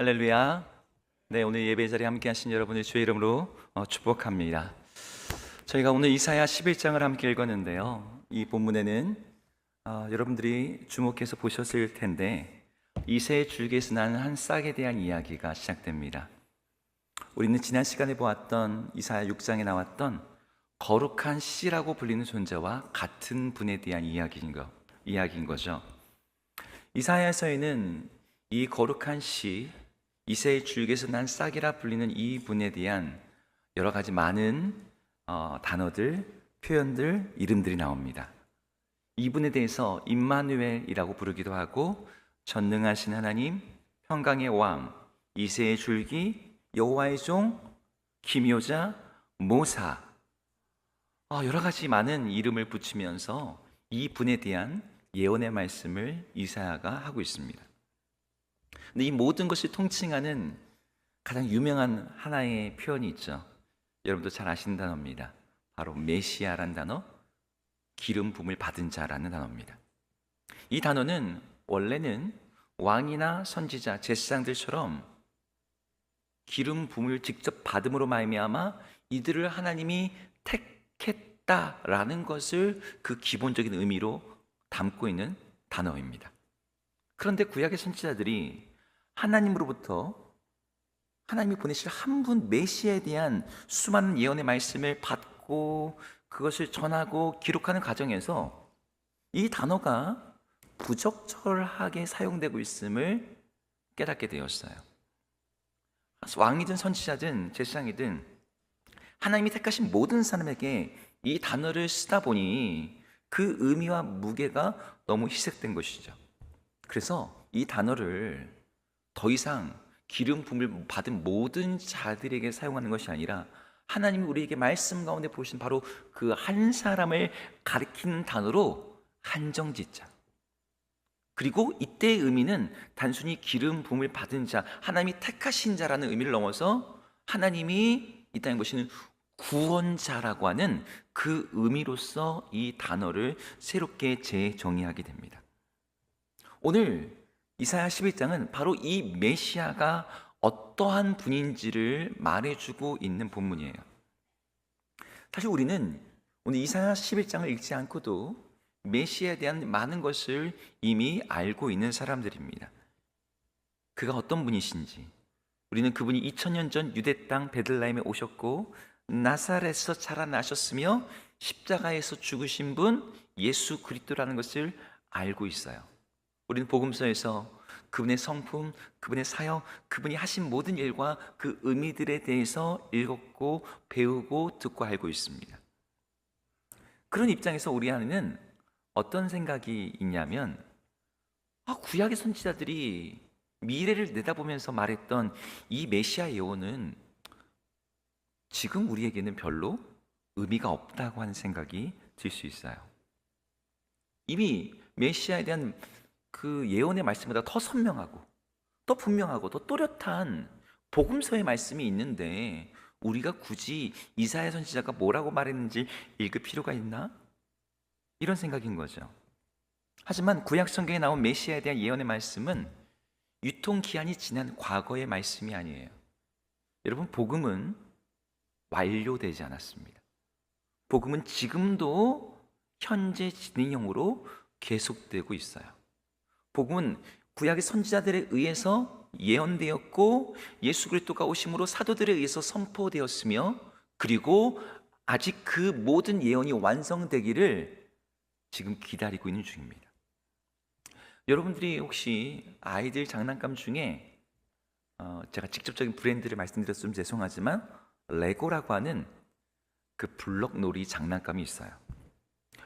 할렐루야. 네, 오늘 예배 자리에 함께 하신 여러분을 주의 이름으로 축복합니다. 저희가 오늘 이사야 11장을 함께 읽었는데요. 이 본문에는 여러분들이 주목해서 보셨을 텐데 이새의 줄기에서 나는 한 싹에 대한 이야기가 시작됩니다. 우리는 지난 시간에 보았던 이사야 6장에 나왔던 거룩한 씨라고 불리는 존재와 같은 분에 대한 이야기인 거죠. 이사야서에는 이 거룩한 씨, 이새의 줄기에서 난 싹이라 불리는 이 분에 대한 여러 가지 많은 단어들, 표현들, 이름들이 나옵니다. 이분에 대해서 임마누엘이라고 부르기도 하고 전능하신 하나님, 평강의 왕, 이새의 줄기, 여호와의 종, 기묘자, 모사, 여러 가지 많은 이름을 붙이면서 이 분에 대한 예언의 말씀을 이사야가 하고 있습니다. 근데 이 모든 것을 통칭하는 가장 유명한 하나의 표현이 있죠. 여러분도 잘 아시는 단어입니다. 바로 메시아라는 단어, 기름 부음을 받은 자라는 단어입니다. 이 단어는 원래는 왕이나 선지자, 제사장들처럼 기름 부음을 직접 받음으로 말미암아 이들을 하나님이 택했다라는 것을 그 기본적인 의미로 담고 있는 단어입니다. 그런데 구약의 선지자들이 하나님으로부터 하나님이 보내실 한 분 메시아에 대한 수많은 예언의 말씀을 받고 그것을 전하고 기록하는 과정에서 이 단어가 부적절하게 사용되고 있음을 깨닫게 되었어요. 왕이든 선지자든 제사장이든 하나님이 택하신 모든 사람에게 이 단어를 쓰다 보니 그 의미와 무게가 너무 희색된 것이죠. 그래서 이 단어를 더 이상 기름 부음을 받은 모든 자들에게 사용하는 것이 아니라 하나님이 우리에게 말씀 가운데 보신 바로 그 한 사람을 가리키는 단어로 한정짓자. 그리고 이때의 의미는 단순히 기름 부음을 받은 자, 하나님이 택하신 자라는 의미를 넘어서 하나님이 이 땅에 보시는 구원자라고 하는 그 의미로서 이 단어를 새롭게 재정의하게 됩니다. 오늘 이사야 11장은 바로 이 메시아가 어떠한 분인지를 말해주고 있는 본문이에요. 사실 우리는 오늘 이사야 11장을 읽지 않고도 메시아에 대한 많은 것을 이미 알고 있는 사람들입니다. 그가 어떤 분이신지, 우리는 그분이 2000년 전 유대 땅 베들레헴에 오셨고 나사렛에서 자라나셨으며 십자가에서 죽으신 분 예수 그리스도라는 것을 알고 있어요. 우리는 복음서에서 그분의 성품, 그분의 사역, 그분이 하신 모든 일과 그 의미들에 대해서 읽었고 배우고 듣고 알고 있습니다. 그런 입장에서 우리 안에는 어떤 생각이 있냐면 구약의 선지자들이 미래를 내다보면서 말했던 이 메시아 예언은 지금 우리에게는 별로 의미가 없다고 하는 생각이 들 수 있어요. 이미 메시아에 대한 그 예언의 말씀보다 더 선명하고 더 분명하고 더 또렷한 복음서의 말씀이 있는데 우리가 굳이 이사야 선지자가 뭐라고 말했는지 읽을 필요가 있나? 이런 생각인 거죠. 하지만 구약 성경에 나온 메시아에 대한 예언의 말씀은 유통기한이 지난 과거의 말씀이 아니에요. 여러분, 복음은 완료되지 않았습니다. 복음은 지금도 현재 진행형으로 계속되고 있어요. 복음은 구약의 선지자들에 의해서 예언되었고 예수 그리스도가 오심으로 사도들에 의해서 선포되었으며 그리고 아직 그 모든 예언이 완성되기를 지금 기다리고 있는 중입니다. 여러분들이 혹시 아이들 장난감 중에 제가 직접적인 브랜드를 말씀드렸으면 죄송하지만 레고라고 하는 그 블럭놀이 장난감이 있어요.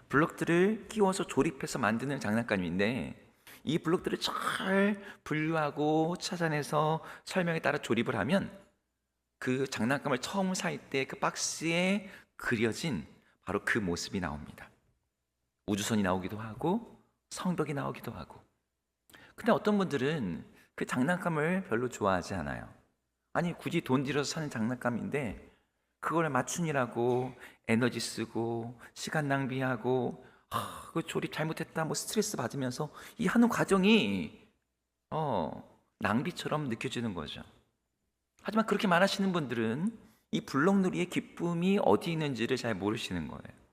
블럭들을 끼워서 조립해서 만드는 장난감인데 이 블록들을 잘 분류하고 찾아내서 설명에 따라 조립을 하면 그 장난감을 처음 살 때 그 박스에 그려진 바로 그 모습이 나옵니다. 우주선이 나오기도 하고 성벽이 나오기도 하고. 근데 어떤 분들은 그 장난감을 별로 좋아하지 않아요. 아니 굳이 돈 들여서 사는 장난감인데 그걸 맞추느라고 에너지 쓰고 시간 낭비하고 그 조립 잘못했다 뭐 스트레스 받으면서 이 하는 과정이 낭비처럼 느껴지는 거죠. 하지만 그렇게 말하시는 분들은 이 블럭놀이의 기쁨이 어디 있는지를 잘 모르시는 거예요.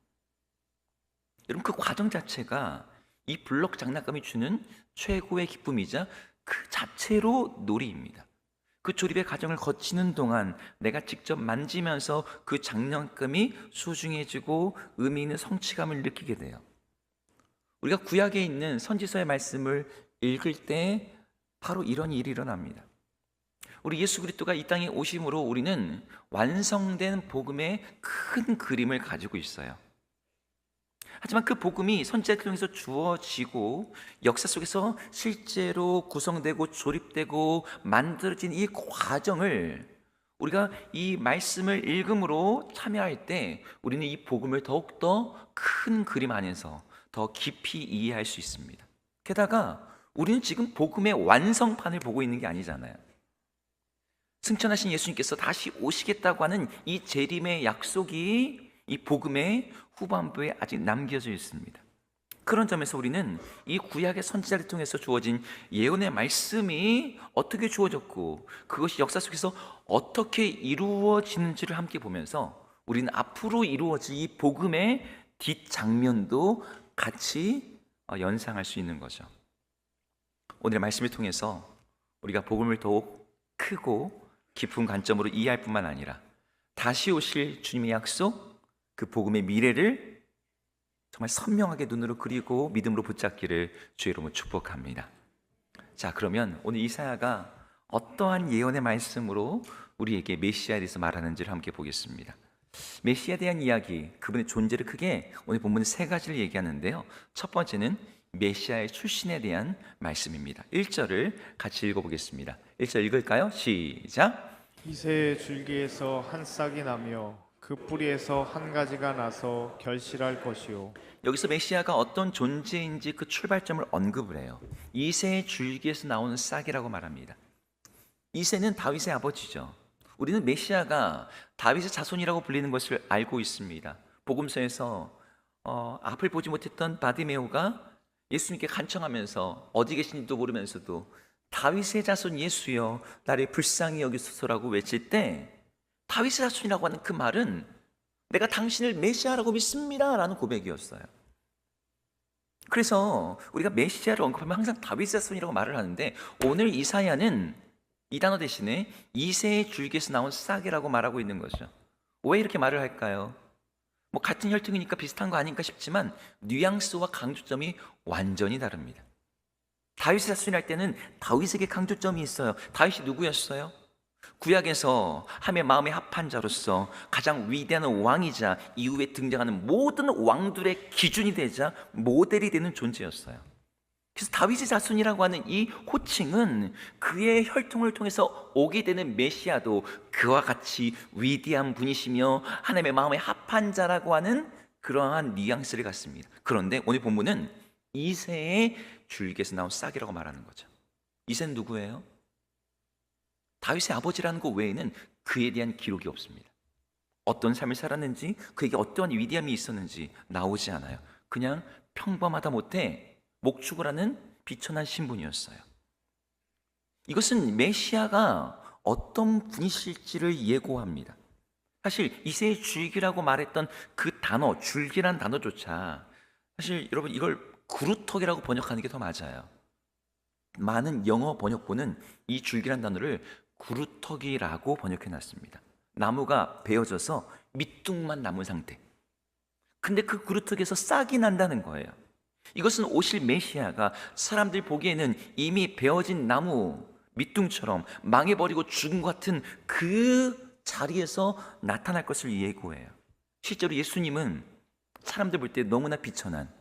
여러분, 그 과정 자체가 이 블럭 장난감이 주는 최고의 기쁨이자 그 자체로 놀이입니다. 그 조립의 과정을 거치는 동안 내가 직접 만지면서 그 장난감이 소중해지고 의미 있는 성취감을 느끼게 돼요. 우리가 구약에 있는 선지서의 말씀을 읽을 때 바로 이런 일이 일어납니다. 우리 예수 그리스도가 이 땅에 오심으로 우리는 완성된 복음의 큰 그림을 가지고 있어요. 하지만 그 복음이 선지자를 통해서 주어지고 역사 속에서 실제로 구성되고 조립되고 만들어진 이 과정을 우리가 이 말씀을 읽음으로 참여할 때 우리는 이 복음을 더욱더 큰 그림 안에서 더 깊이 이해할 수 있습니다. 게다가 우리는 지금 복음의 완성판을 보고 있는 게 아니잖아요. 승천하신 예수님께서 다시 오시겠다고 하는 이 재림의 약속이 이 복음의 후반부에 아직 남겨져 있습니다. 그런 점에서 우리는 이 구약의 선지자를 통해서 주어진 예언의 말씀이 어떻게 주어졌고 그것이 역사 속에서 어떻게 이루어지는지를 함께 보면서 우리는 앞으로 이루어질 이 복음의 뒷장면도 같이 연상할 수 있는 거죠. 오늘의 말씀을 통해서 우리가 복음을 더욱 크고 깊은 관점으로 이해할 뿐만 아니라 다시 오실 주님의 약속, 그 복음의 미래를 정말 선명하게 눈으로 그리고 믿음으로 붙잡기를 주의 이름으로 축복합니다. 자, 그러면 오늘 이사야가 어떠한 예언의 말씀으로 우리에게 메시아에 대해서 말하는지를 함께 보겠습니다. 메시아에 대한 이야기, 그분의 존재를 크게 오늘 본문은 세 가지를 얘기하는데요. 첫 번째는 메시아의 출신에 대한 말씀입니다. 1절을 같이 읽어보겠습니다. 1절 읽을까요? 시작. 이새의 줄기에서 한 싹이 나며 그 뿌리에서 한 가지가 나서 결실할 것이요. 여기서 메시아가 어떤 존재인지 그 출발점을 언급을 해요. 이새의 줄기에서 나오는 싹이라고 말합니다. 이새는 다윗의 아버지죠. 우리는 메시아가 다윗의 자손이라고 불리는 것을 알고 있습니다. 복음서에서 앞을 보지 못했던 바디메오가 예수님께 간청하면서 어디 계신지도 모르면서도 다윗의 자손 예수여 나를 불쌍히 여기소서라고 외칠 때 다윗의 자손이라고 하는 그 말은 내가 당신을 메시아라고 믿습니다 라는 고백이었어요. 그래서 우리가 메시아를 언급하면 항상 다윗의 자손이라고 말을 하는데 오늘 이사야는 이 단어 대신에 이새의 줄기에서 나온 싹이라고 말하고 있는 거죠. 왜 이렇게 말을 할까요? 뭐 같은 혈통이니까 비슷한 거 아닌가 싶지만 뉘앙스와 강조점이 완전히 다릅니다. 다윗의 자손이 할 때는 다윗에게 강조점이 있어요. 다윗이 누구였어요? 구약에서 함의 마음에 합한 자로서 가장 위대한 왕이자 이후에 등장하는 모든 왕들의 기준이 되자 모델이 되는 존재였어요. 그래서 다윗의 자손이라고 하는 이 호칭은 그의 혈통을 통해서 오게 되는 메시아도 그와 같이 위대한 분이시며 하나님의 마음에 합한 자라고 하는 그러한 뉘앙스를 갖습니다. 그런데 오늘 본문은 이새의 줄기에서 나온 싹이라고 말하는 거죠. 이새는 누구예요? 다윗의 아버지라는 것 외에는 그에 대한 기록이 없습니다. 어떤 삶을 살았는지 그에게 어떠한 위대함이 있었는지 나오지 않아요. 그냥 평범하다 못해 목축을 하는 비천한 신분이었어요. 이것은 메시아가 어떤 분이실지를 예고합니다. 사실 이새의 줄기라고 말했던 그 단어, 줄기란 단어조차 사실 여러분 이걸 구루턱이라고 번역하는 게 더 맞아요. 많은 영어 번역본은 이 줄기란 단어를 구루턱이라고 번역해놨습니다. 나무가 베어져서 밑둥만 남은 상태. 근데 그 구루턱에서 싹이 난다는 거예요. 이것은 오실 메시아가 사람들 보기에는 이미 베어진 나무 밑둥처럼 망해버리고 죽은 것 같은 그 자리에서 나타날 것을 예고해요. 실제로 예수님은 사람들 볼 때 너무나 비천한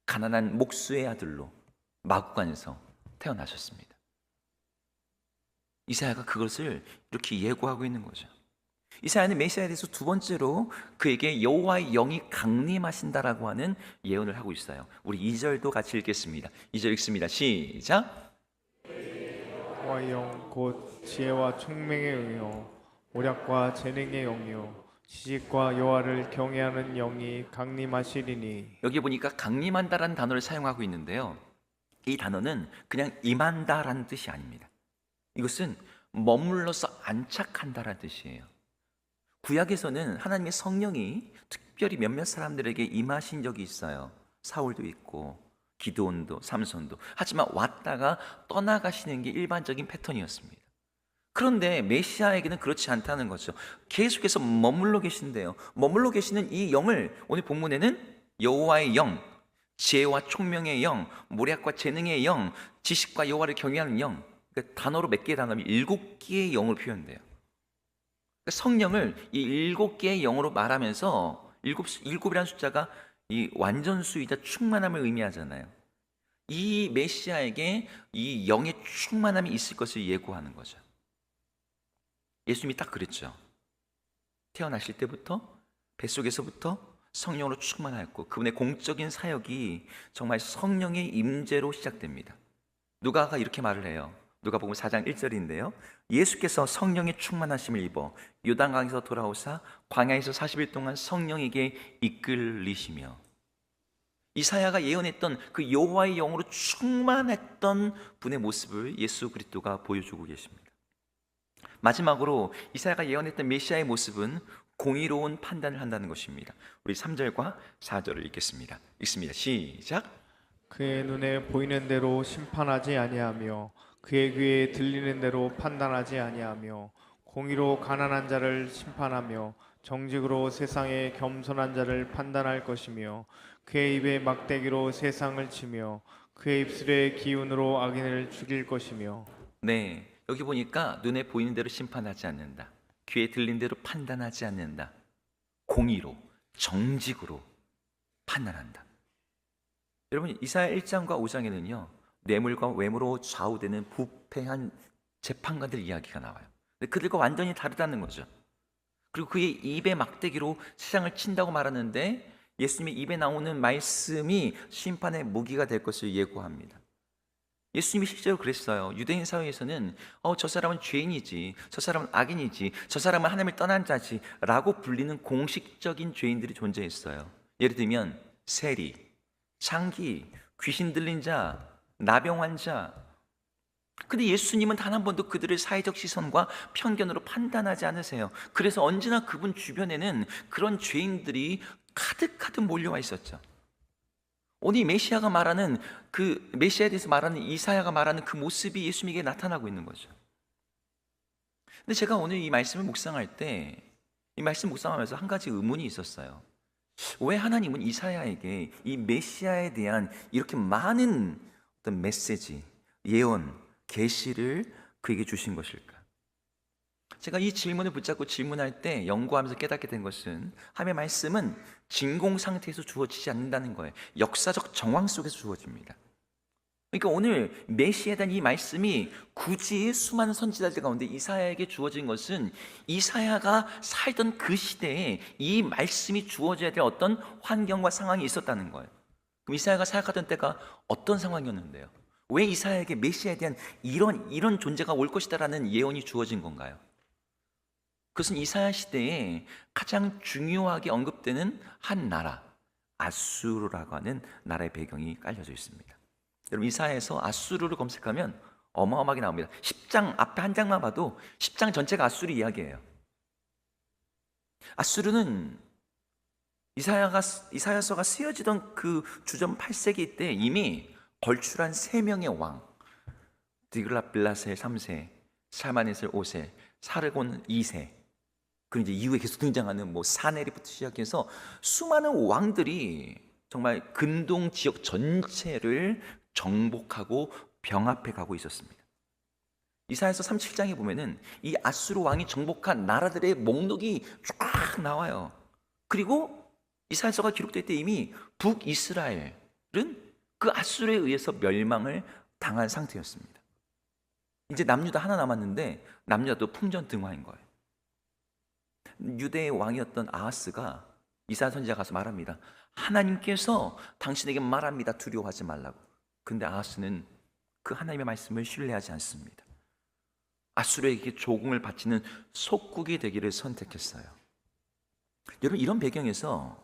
가난한 목수의 아들로 마구간에서 태어나셨습니다. 이사야가 그것을 이렇게 예고하고 있는 거죠. 이사야는 메시아에 대해서 두 번째로 그에게 여호와의 영이 강림하신다라고 하는 예언을 하고 있어요. 우리 2절도 같이 읽겠습니다. 2절 읽습니다. 시작. 여호와의 영 곧 지혜와 총명의 영이요 오략과 재능의 영이요 지식과 여호와를 경외하는 영이 강림하시리니. 여기 보니까 강림한다라는 단어를 사용하고 있는데요. 이 단어는 그냥 임한다라는 뜻이 아닙니다. 이것은 머물러서 안착한다라는 뜻이에요. 구약에서는 하나님의 성령이 특별히 몇몇 사람들에게 임하신 적이 있어요. 사울도 있고 기드온도 삼손도. 하지만 왔다가 떠나가시는 게 일반적인 패턴이었습니다. 그런데 메시아에게는 그렇지 않다는 거죠. 계속해서 머물러 계신대요. 머물러 계시는 이 영을 오늘 본문에는 여호와의 영, 지혜와 총명의 영, 모략과 재능의 영, 지식과 여호와를 경외하는 영, 그러니까 단어로 몇 개의 단어면 7개의 영으로 표현돼요. 그러니까 성령을 이 7개의 영으로 말하면서 일곱이라는 숫자가 이 완전수이자 충만함을 의미하잖아요. 이 메시아에게 이 영의 충만함이 있을 것을 예고하는 거죠. 예수님이 딱 그랬죠. 태어나실 때부터 뱃속에서부터 성령으로 충만하였고 그분의 공적인 사역이 정말 성령의 임재로 시작됩니다. 누가가 이렇게 말을 해요. 누가복음 4장 1절인데요. 예수께서 성령의 충만하심을 입어 요단강에서 돌아오사 광야에서 40일 동안 성령에게 이끌리시며, 이사야가 예언했던 그 여호와의 영으로 충만했던 분의 모습을 예수 그리스도가 보여주고 계십니다. 마지막으로 이사야가 예언했던 메시아의 모습은 공의로운 판단을 한다는 것입니다. 우리 3절과 4절을 읽겠습니다. 읽습니다. 시작. 그의 눈에 보이는 대로 심판하지 아니하며 그의 귀에 들리는 대로 판단하지 아니하며 공의로 가난한 자를 심판하며 정직으로 세상의 겸손한 자를 판단할 것이며 그의 입에 막대기로 세상을 치며 그의 입술의 기운으로 악인을 죽일 것이며. 네, 여기 보니까 눈에 보이는 대로 심판하지 않는다. 귀에 들린 대로 판단하지 않는다. 공의로, 정직으로 판단한다. 여러분, 이사야 1장과 5장에는요 뇌물과 외모로 좌우되는 부패한 재판관들 이야기가 나와요. 근데 그들과 완전히 다르다는 거죠. 그리고 그의 입에 막대기로 세상을 친다고 말하는데 예수님의 입에 나오는 말씀이 심판의 무기가 될 것을 예고합니다. 예수님이 실제로 그랬어요. 유대인 사회에서는 저 사람은 죄인이지, 저 사람은 악인이지, 저 사람은 하나님을 떠난 자지 라고 불리는 공식적인 죄인들이 존재했어요. 예를 들면 세리, 창기, 귀신 들린 자, 나병 환자. 근데 예수님은 단 한 번도 그들을 사회적 시선과 편견으로 판단하지 않으세요. 그래서 언제나 그분 주변에는 그런 죄인들이 가득가득 몰려와 있었죠. 오늘 메시아가 말하는 그 메시아에 대해서 말하는 이사야가 말하는 그 모습이 예수님에게 나타나고 있는 거죠. 근데 제가 오늘 이 말씀을 묵상할 때 이 말씀 묵상하면서 한 가지 의문이 있었어요. 왜 하나님은 이사야에게 이 메시아에 대한 이렇게 많은 어떤 메시지, 예언, 계시를 그에게 주신 것일까? 제가 이 질문을 붙잡고 질문할 때 연구하면서 깨닫게 된 것은 하나님의 말씀은 진공 상태에서 주어지지 않는다는 거예요. 역사적 정황 속에서 주어집니다. 그러니까 오늘 메시아에 대한 이 말씀이 굳이 수많은 선지자들 가운데 이사야에게 주어진 것은 이사야가 살던 그 시대에 이 말씀이 주어져야 될 어떤 환경과 상황이 있었다는 거예요. 그럼 이사야가 살아가던 때가 어떤 상황이었는데요? 왜 이사야에게 메시아에 대한 이런 존재가 올 것이다라는 예언이 주어진 건가요? 그것은 이사야 시대에 가장 중요하게 언급되는 한 나라, 아수르라고 하는 나라의 배경이 깔려져 있습니다. 여러분, 이사야에서 아수르를 검색하면 어마어마하게 나옵니다. 10장 앞에 한 장만 봐도 10장 전체가 아수르 이야기예요. 아수르는 이사야서가 쓰여지던 그 주전 8세기 때 이미 걸출한 3명의 왕, 디글랏빌라셀 3세, 살마네셀 5세, 사르곤 2세, 그리고 이제 이후에 계속 등장하는 사네리부터 시작해서 수많은 왕들이 정말 근동 지역 전체를 정복하고 병합해 가고 있었습니다. 이사야서 37장에 보면은 이 아수르 왕이 정복한 나라들의 목록이 쫙 나와요. 그리고 이사야서가 기록될 때 이미 북이스라엘은 그 아수르에 의해서 멸망을 당한 상태였습니다. 이제 남유다 하나 남았는데 남유다도 풍전등화인 거예요. 유대의 왕이었던 아하스가 이사야 선지자가 가서 말합니다. 하나님께서 당신에게 말합니다. 두려워하지 말라고. 근데 아하스는 그 하나님의 말씀을 신뢰하지 않습니다. 아수르에게 조공을 바치는 속국이 되기를 선택했어요. 여러분, 이런 배경에서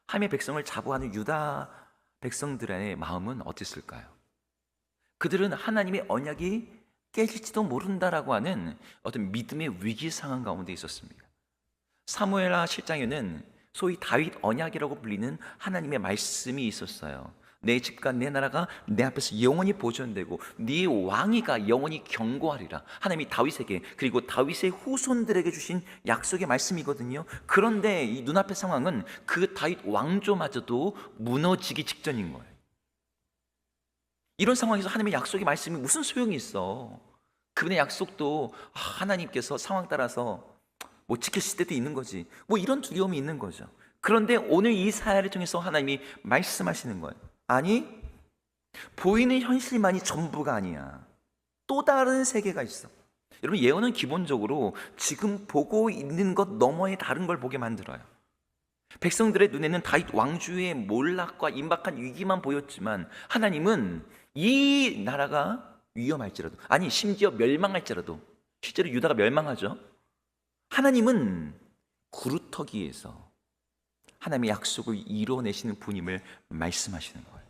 하나님의 백성을 자부하는 유다 백성들의 마음은 어땠을까요? 그들은 하나님의 언약이 깨질지도 모른다라고 하는 어떤 믿음의 위기 상황 가운데 있었습니다. 사무엘하 7장에는 소위 다윗 언약이라고 불리는 하나님의 말씀이 있었어요. 내 집과 내 나라가 내 앞에서 영원히 보존되고 네 왕위가 영원히 경고하리라. 하나님이 다윗에게 그리고 다윗의 후손들에게 주신 약속의 말씀이거든요. 그런데 이 눈앞의 상황은 그 다윗 왕조마저도 무너지기 직전인 거예요. 이런 상황에서 하나님의 약속의 말씀이 무슨 소용이 있어? 그분의 약속도 하나님께서 상황 따라서 못 지키실 때도 있는 거지. 뭐 이런 두려움이 있는 거죠. 그런데 오늘 이 사야를 통해서 하나님이 말씀하시는 거예요. 아니, 보이는 현실만이 전부가 아니야. 또 다른 세계가 있어. 여러분, 예언은 기본적으로 지금 보고 있는 것 너머의 다른 걸 보게 만들어요. 백성들의 눈에는 다윗 왕주의 몰락과 임박한 위기만 보였지만 하나님은 이 나라가 위험할지라도, 아니 심지어 멸망할지라도, 실제로 유다가 멸망하죠. 하나님은 구루터기에서 하나님의 약속을 이루어내시는 분임을 말씀하시는 거예요.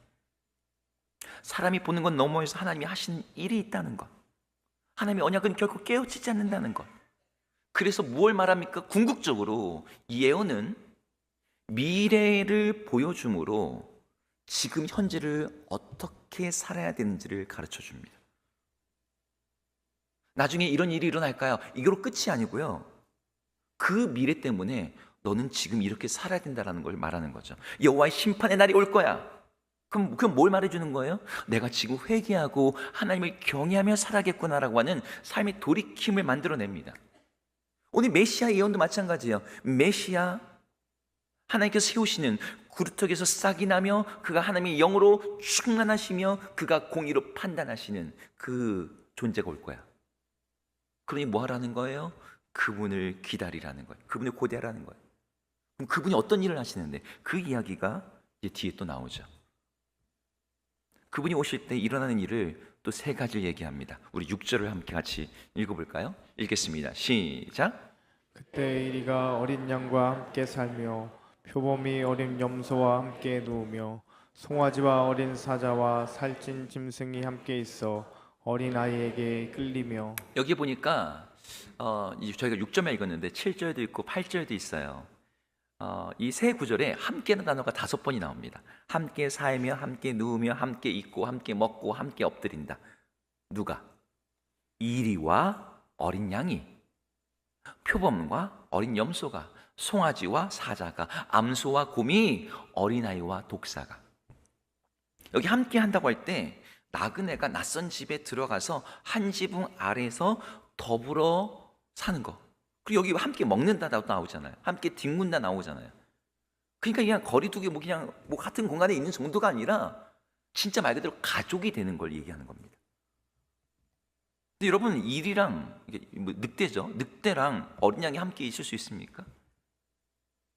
사람이 보는 것 너머에서 하나님이 하시는 일이 있다는 것, 하나님의 언약은 결코 깨어지지 않는다는 것. 그래서 무엇을 말합니까? 궁극적으로 이 예언은 미래를 보여줌으로 지금 현재를 어떻게 살아야 되는지를 가르쳐 줍니다. 나중에 이런 일이 일어날까요? 이거로 끝이 아니고요, 그 미래 때문에 너는 지금 이렇게 살아야 된다는 걸 말하는 거죠. 여호와의 심판의 날이 올 거야. 그럼 뭘 말해주는 거예요? 내가 지금 회개하고 하나님을 경외하며 살아야겠구나라고 하는 삶의 돌이킴을 만들어냅니다. 오늘 메시아 예언도 마찬가지예요. 메시아, 하나님께서 세우시는 구루터기에서 싹이 나며 그가 하나님의 영으로 충만하시며 그가 공의로 판단하시는 그 존재가 올 거야. 그러니 뭐 하라는 거예요? 그분을 기다리라는 거예요. 그분을 고대하라는 거예요. 그럼 그분이 어떤 일을 하시는데, 그 이야기가 이제 뒤에 또 나오죠. 그분이 오실 때 일어나는 일을 또 세 가지를 얘기합니다. 우리 6절을 함께 같이 읽어볼까요? 읽겠습니다. 시작. 그때 이리가 어린 양과 함께 살며 표범이 어린 염소와 함께 누우며 송아지와 어린 사자와 살찐 짐승이 함께 있어 어린 아이에게 끌리며. 여기 보니까 이제 저희가 6절만 읽었는데 7절도 있고 8절도 있어요. 이 세 구절에 함께라는 단어가 5번이 나옵니다. 함께 살며, 함께 누우며, 함께 있고, 함께 먹고, 함께 엎드린다. 누가? 이리와 어린 양이, 표범과 어린 염소가, 송아지와 사자가, 암소와 곰이, 어린아이와 독사가. 여기 함께 한다고 할 때 나그네가 낯선 집에 들어가서 한 지붕 아래에서 더불어 사는 거. 그리고 여기 함께 먹는다 나오잖아요. 함께 뒹군다 나오잖아요. 그러니까 그냥 거리두기 그냥 같은 공간에 있는 정도가 아니라 진짜 말 그대로 가족이 되는 걸 얘기하는 겁니다. 근데 여러분, 일이랑 늑대죠. 늑대랑 어린 양이 함께 있을 수 있습니까?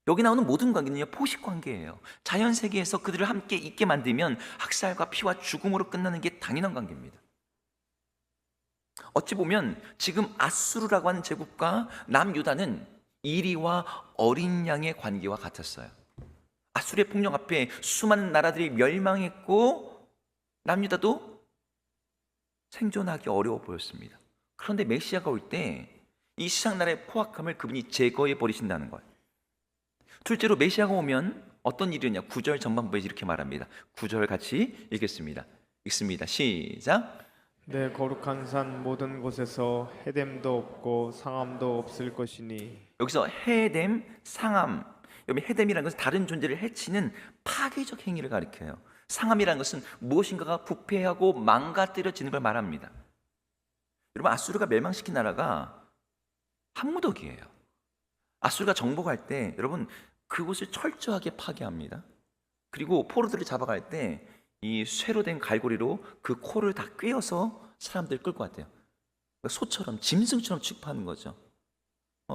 여기 나오는 모든 관계는요, 포식 관계예요. 자연 세계에서 그들을 함께 있게 만들면 학살과 피와 죽음으로 끝나는 게 당연한 관계입니다. 어찌 보면 지금 아수르라고 하는 제국과 남유다는 이리와 어린 양의 관계와 같았어요. 아수르의 폭력 앞에 수많은 나라들이 멸망했고 남유다도 생존하기 어려워 보였습니다. 그런데 메시아가 올 때 이 세상 나라의 포악함을 그분이 제거해 버리신다는 거예요. 둘째로 메시아가 오면 어떤 일이냐? 9절 전반부에 이렇게 말합니다. 9절 같이 읽겠습니다. 읽습니다. 시작. 내 거룩한 산 모든 곳에서 해됨도 없고 상함도 없을 것이니. 여기서 해됨, 상함, 여기 해됨이라는 것은 다른 존재를 해치는 파괴적 행위를 가리켜요. 상함이라는 것은 무엇인가가 부패하고 망가뜨려지는 걸 말합니다. 여러분, 아수르가 멸망시킨 나라가 한무더기예요. 아수르가 정복할 때 여러분 그곳을 철저하게 파괴합니다. 그리고 포로들을 잡아갈 때 이 쇠로 된 갈고리로 그 코를 다 꿰어서 사람들 끌고 갔대요. 소처럼, 짐승처럼 취급하는 거죠.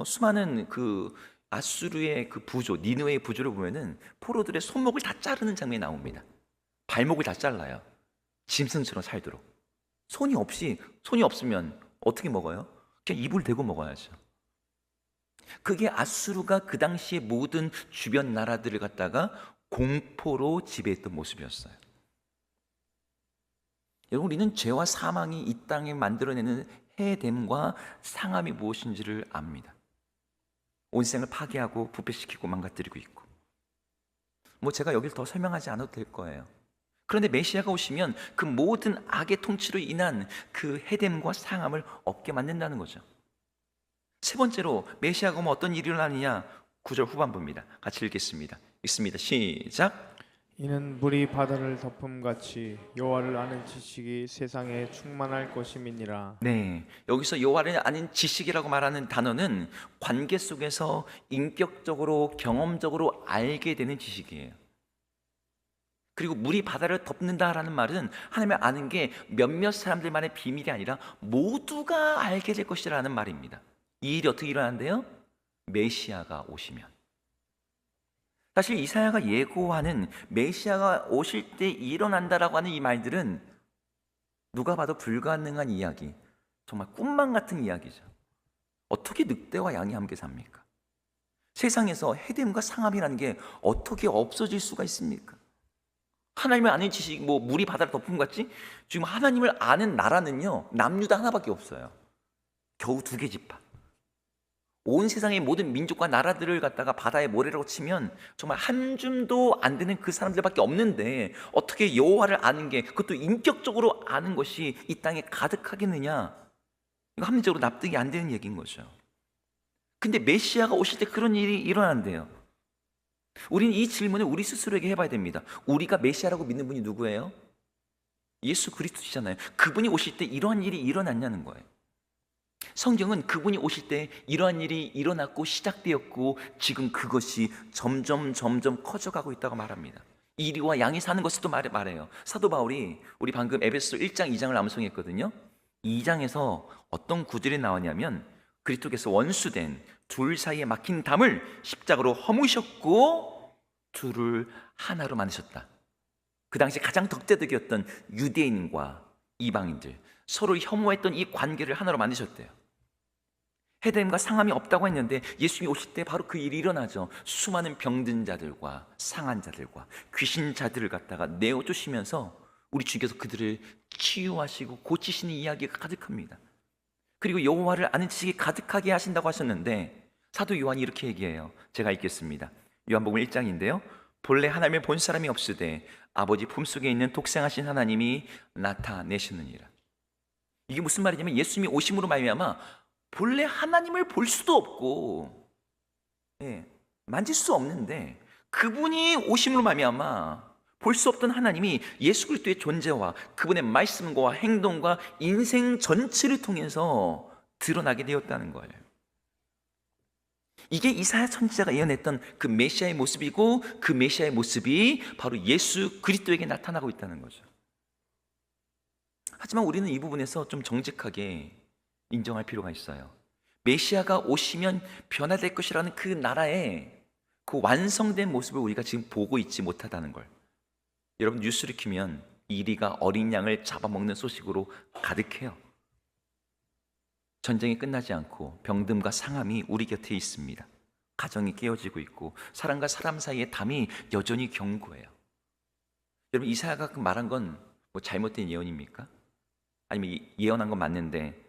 수많은 그 아수르의 그 부조, 니느웨의 부조를 보면은 포로들의 손목을 다 자르는 장면이 나옵니다. 발목을 다 잘라요. 짐승처럼 살도록. 손이 없으면 어떻게 먹어요? 그냥 입을 대고 먹어야죠. 그게 아수르가 그 당시의 모든 주변 나라들을 갖다가 공포로 지배했던 모습이었어요. 여러분, 우리는 죄와 사망이 이 땅에 만들어내는 해됨과 상함이 무엇인지를 압니다. 온 세상을 파괴하고 부패시키고 망가뜨리고 있고, 제가 여기를 더 설명하지 않아도 될 거예요. 그런데 메시아가 오시면 그 모든 악의 통치로 인한 그 해됨과 상함을 없게 만든다는 거죠. 세 번째로 메시아가 오면 어떤 일이 일어나느냐, 9절 후반부입니다. 같이 읽겠습니다. 읽습니다. 시작. 이는 물이 바다를 덮음같이 여호와를 아는 지식이 세상에 충만할 것임이니라. 네, 여기서 여호와를 아는 지식이라고 말하는 단어는 관계 속에서 인격적으로 경험적으로 알게 되는 지식이에요. 그리고 물이 바다를 덮는다라는 말은 하나님을 아는 게 몇몇 사람들만의 비밀이 아니라 모두가 알게 될 것이라는 말입니다. 이 일이 어떻게 일어나는데요? 메시아가 오시면. 사실 이사야가 예고하는 메시아가 오실 때 일어난다라고 하는 이 말들은 누가 봐도 불가능한 이야기, 정말 꿈만 같은 이야기죠. 어떻게 늑대와 양이 함께 삽니까? 세상에서 해됨과 상함이라는 게 어떻게 없어질 수가 있습니까? 하나님을 아는 지식, 물이 바다를 덮은 것 같지? 지금 하나님을 아는 나라는요, 남유다 하나밖에 없어요. 겨우 2개 지파. 온 세상의 모든 민족과 나라들을 갖다가 바다의 모래라고 치면 정말 한 줌도 안 되는 그 사람들밖에 없는데, 어떻게 여호와를 아는 게, 그것도 인격적으로 아는 것이 이 땅에 가득하겠느냐? 이거 합리적으로 납득이 안 되는 얘기인 거죠. 근데 메시아가 오실 때 그런 일이 일어난대요. 우리는 이 질문을 우리 스스로에게 해봐야 됩니다. 우리가 메시아라고 믿는 분이 누구예요? 예수 그리스도시잖아요. 그분이 오실 때 이러한 일이 일어났냐는 거예요. 성경은 그분이 오실 때 이러한 일이 일어났고 시작되었고 지금 그것이 점점 커져가고 있다고 말합니다. 이리와 양이 사는 것을 말해요. 사도 바울이 우리 방금 에베소 1장 2장을 암송했거든요. 2장에서 어떤 구절이 나오냐면, 그리스도께서 원수된 둘 사이에 막힌 담을 십자가로 허무셨고 둘을 하나로 만드셨다. 그 당시 가장 덕대덕이었던 유대인과 이방인들, 서로 혐오했던 이 관계를 하나로 만드셨대요. 해됨과 상함이 없다고 했는데 예수님이 오실 때 바로 그 일이 일어나죠. 수많은 병든 자들과 상한 자들과 귀신 자들을 갖다가 내어주시면서 우리 주께서 그들을 치유하시고 고치시는 이야기가 가득합니다. 그리고 여호와를 아는 지식이 가득하게 하신다고 하셨는데, 사도 요한이 이렇게 얘기해요. 제가 읽겠습니다. 요한복음 1장인데요. 본래 하나님을 본 사람이 없으되 아버지 품속에 있는 독생하신 하나님이 나타내시느니라. 이게 무슨 말이냐면, 예수님이 오심으로 말미암아 본래 하나님을 볼 수도 없고, 만질 수 없는데, 그분이 오심으로 말미암아 볼 수 없던 하나님이 예수 그리스도의 존재와 그분의 말씀과 행동과 인생 전체를 통해서 드러나게 되었다는 거예요. 이게 이사야 선지자가 예언했던 그 메시아의 모습이고, 그 메시아의 모습이 바로 예수 그리스도에게 나타나고 있다는 거죠. 하지만 우리는 이 부분에서 좀 정직하게 인정할 필요가 있어요. 메시아가 오시면 변화될 것이라는 그 나라의 그 완성된 모습을 우리가 지금 보고 있지 못하다는 걸. 여러분, 뉴스를 켜면 이리가 어린 양을 잡아먹는 소식으로 가득해요. 전쟁이 끝나지 않고 병듦과 상함이 우리 곁에 있습니다. 가정이 깨어지고 있고 사람과 사람 사이의 담이 여전히 견고해요. 여러분, 이사야가 말한 건 잘못된 예언입니까? 아니면 예언한 건 맞는데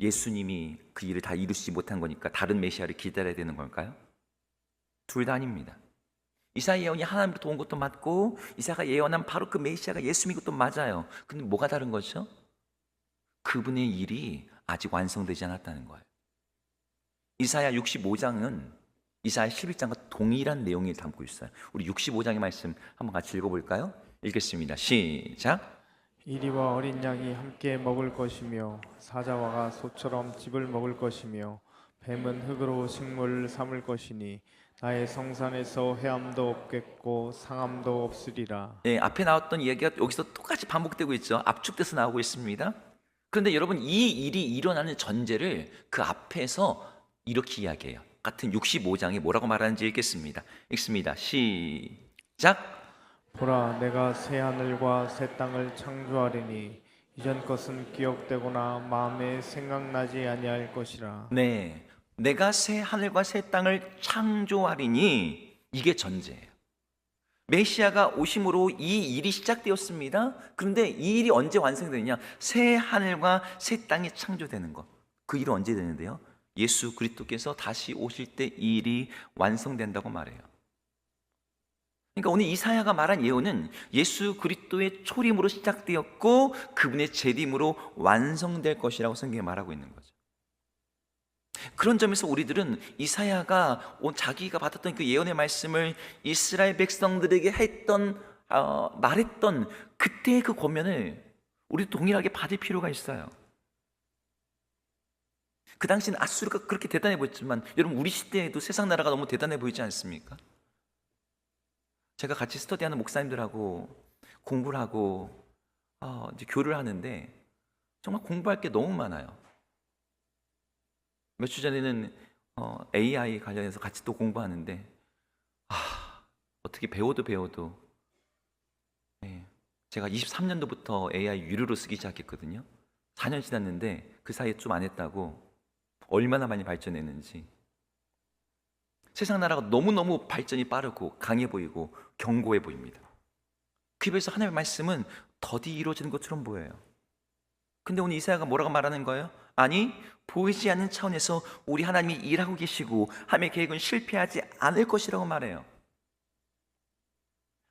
예수님이 그 일을 다 이루시지 못한 거니까 다른 메시아를 기다려야 되는 걸까요? 둘 다 아닙니다. 이사야 예언이 하나님부터 온 것도 맞고, 이사야가 예언한 바로 그 메시아가 예수님인 것도 맞아요. 근데 뭐가 다른 거죠? 그분의 일이 아직 완성되지 않았다는 거예요. 이사야 65장은 이사야 11장과 동일한 내용을 담고 있어요. 우리 65장의 말씀 한번 같이 읽어볼까요? 읽겠습니다. 시작. 이리와 어린 양이 함께 먹을 것이며 사자와가 소처럼 즙을 먹을 것이며 뱀은 흙으로 식물을 삼을 것이니 나의 성산에서 해함도 없겠고 상함도 없으리라. 앞에 나왔던 이야기가 여기서 똑같이 반복되고 있죠. 압축돼서 나오고 있습니다. 그런데 여러분, 이 일이 일어나는 전제를 그 앞에서 이렇게 이야기해요. 같은 65장에 뭐라고 말하는지 읽겠습니다. 읽습니다. 시작. 보라, 내가 새 하늘과 새 땅을 창조하리니 이전 것은 기억되거나 마음에 생각나지 아니할 것이라. 네, 내가 새 하늘과 새 땅을 창조하리니, 이게 전제예요. 메시아가 오심으로 이 일이 시작되었습니다. 그런데 이 일이 언제 완성되느냐? 새 하늘과 새 땅이 창조되는 것. 그 일은 언제 되는데요? 예수 그리스도께서 다시 오실 때 이 일이 완성된다고 말해요. 그러니까 오늘 이사야가 말한 예언은 예수 그리스도의 초림으로 시작되었고 그분의 재림으로 완성될 것이라고 성경에 말하고 있는 거죠. 그런 점에서 우리들은 이사야가 자기가 받았던 그 예언의 말씀을 이스라엘 백성들에게 말했던 그때의 그 권면을 우리 동일하게 받을 필요가 있어요. 그 당시는 아수르가 그렇게 대단해 보였지만 여러분 우리 시대에도 세상 나라가 너무 대단해 보이지 않습니까? 제가 같이 스터디하는 목사님들하고 공부를 하고 이제 교류를 하는데 정말 공부할 게 너무 많아요. 몇 주 전에는 AI 관련해서 같이 또 공부하는데 어떻게 배워도 네, 제가 23년도부터 AI 유료로 쓰기 시작했거든요. 4년 지났는데 그 사이에 좀 안 했다고 얼마나 많이 발전했는지. 세상 나라가 너무너무 발전이 빠르고 강해 보이고 견고해 보입니다. 그에 비해서 하나님의 말씀은 더디 이루어지는 것처럼 보여요. 근데 오늘 이사야가 뭐라고 말하는 거예요? 아니, 보이지 않는 차원에서 우리 하나님이 일하고 계시고 하나님의 계획은 실패하지 않을 것이라고 말해요.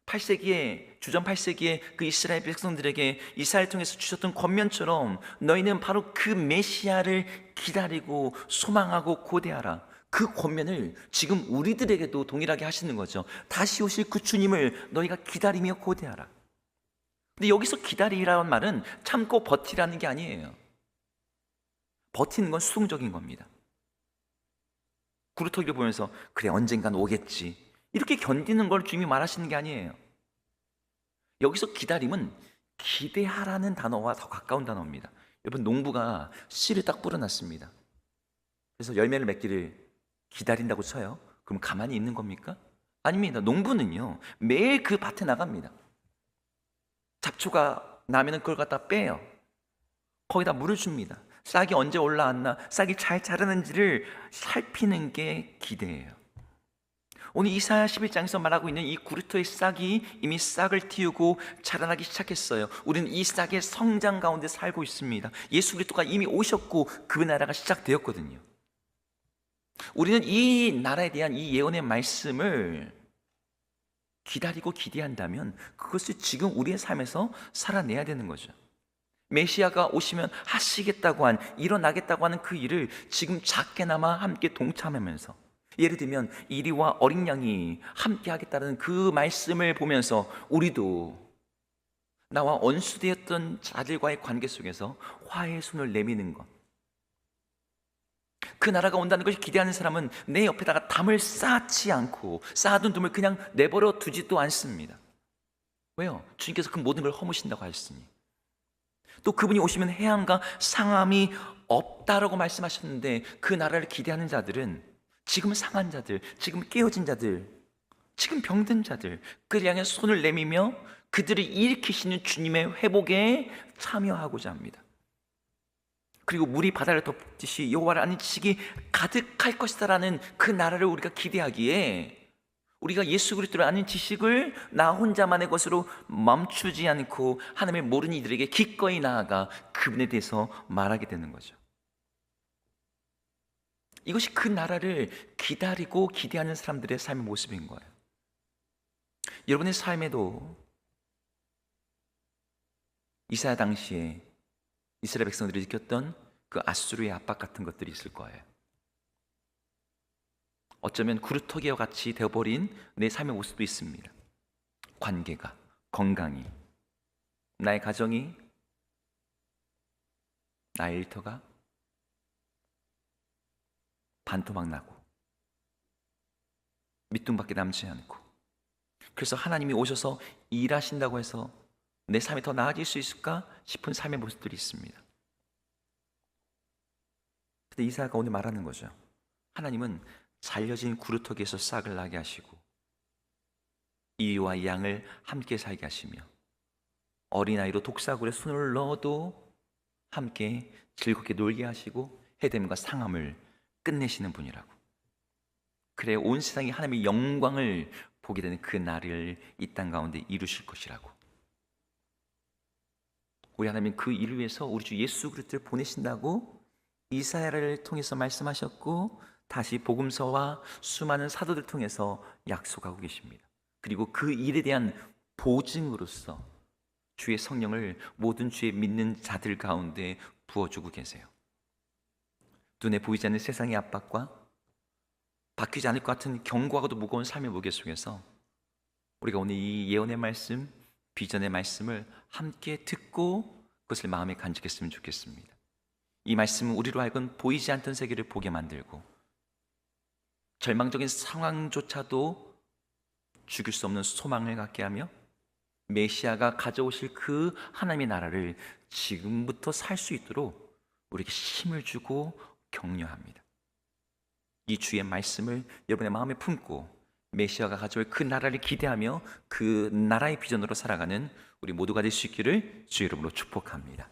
8세기에 주전 8세기에 그 이스라엘 백성들에게 이사야를 통해서 주셨던 권면처럼 너희는 바로 그 메시아를 기다리고 소망하고 고대하라. 그 권면을 지금 우리들에게도 동일하게 하시는 거죠. 다시 오실 그 주님을 너희가 기다리며 고대하라. 근데 여기서 기다리라는 말은 참고 버티라는 게 아니에요. 버티는 건 수동적인 겁니다. 구루터기를 보면서 그래 언젠간 오겠지 이렇게 견디는 걸 주님이 말하시는 게 아니에요. 여기서 기다림은 기대하라는 단어와 더 가까운 단어입니다. 여러분 농부가 씨를 딱 뿌려놨습니다. 그래서 열매를 맺기를 기다린다고 쳐요. 그럼 가만히 있는 겁니까? 아닙니다. 농부는요 매일 그 밭에 나갑니다. 잡초가 나면 그걸 갖다 빼요. 거기다 물을 줍니다. 싹이 언제 올라왔나, 싹이 잘 자라는지를 살피는 게 기대예요. 오늘 이사야 11장에서 말하고 있는 이 구루터의 싹이 이미 싹을 틔우고 자라나기 시작했어요. 우리는 이 싹의 성장 가운데 살고 있습니다. 예수 그리스도가 이미 오셨고 그 나라가 시작되었거든요. 우리는 이 나라에 대한 이 예언의 말씀을 기다리고 기대한다면 그것을 지금 우리의 삶에서 살아내야 되는 거죠. 메시아가 오시면 하시겠다고 일어나겠다고 하는 그 일을 지금 작게나마 함께 동참하면서, 예를 들면 이리와 어린 양이 함께 하겠다는 그 말씀을 보면서 우리도 나와 원수되었던 자들과의 관계 속에서 화해의 손을 내미는 것, 그 나라가 온다는 것을 기대하는 사람은 내 옆에다가 담을 쌓지 않고 쌓아둔 dum을 그냥 내버려 두지도 않습니다. 왜요? 주님께서 그 모든 걸 허무신다고 하셨으니. 또 그분이 오시면 해함과 상함이 없다라고 말씀하셨는데 그 나라를 기대하는 자들은 지금 상한 자들, 지금 깨어진 자들, 지금 병든 자들, 그들 향해 손을 내밀며 그들을 일으키시는 주님의 회복에 참여하고자 합니다. 그리고 물이 바다를 덮듯이 여호와를 아는 지식이 가득할 것이다라는 그 나라를 우리가 기대하기에 우리가 예수 그리스도를 아는 지식을 나 혼자만의 것으로 멈추지 않고 하나님의 모르는 이들에게 기꺼이 나아가 그분에 대해서 말하게 되는 거죠. 이것이 그 나라를 기다리고 기대하는 사람들의 삶의 모습인 거예요. 여러분의 삶에도 이사야 당시에 이스라엘 백성들이 느꼈던 그 아수르의 압박 같은 것들이 있을 거예요. 어쩌면 구루터기와 같이 되어버린 내 삶의 모습도 있습니다. 관계가, 건강이, 나의 가정이, 나의 일터가 반토막 나고 밑둥밖에 남지 않고, 그래서 하나님이 오셔서 일하신다고 해서 내 삶이 더 나아질 수 있을까 싶은 삶의 모습들이 있습니다. 근데 이사야가 오늘 말하는 거죠. 하나님은 잘려진 구루터기에서 싹을 나게 하시고 이와 양을 함께 살게 하시며 어린아이로 독사굴에 손을 넣어도 함께 즐겁게 놀게 하시고 해됨과 상함을 끝내시는 분이라고. 그래 온 세상이 하나님의 영광을 보게 되는 그 날을 이 땅 가운데 이루실 것이라고. 우리 하나님 그 일을 위해서 우리 주 예수 그리스도를 보내신다고 이사야를 통해서 말씀하셨고 다시 복음서와 수많은 사도들 통해서 약속하고 계십니다. 그리고 그 일에 대한 보증으로서 주의 성령을 모든 주의 믿는 자들 가운데 부어주고 계세요. 눈에 보이지 않는 세상의 압박과 바뀌지 않을 것 같은 견고하고도 무거운 삶의 무게 속에서 우리가 오늘 이 예언의 말씀, 비전의 말씀을 함께 듣고 그것을 마음에 간직했으면 좋겠습니다. 이 말씀은 우리로 하여금 보이지 않던 세계를 보게 만들고 절망적인 상황조차도 죽일 수 없는 소망을 갖게 하며 메시아가 가져오실 그 하나님의 나라를 지금부터 살 수 있도록 우리에게 힘을 주고 격려합니다. 이 주의 말씀을 여러분의 마음에 품고 메시아가 가져올 그 나라를 기대하며 그 나라의 비전으로 살아가는 우리 모두가 될 수 있기를 주의 이름으로 축복합니다.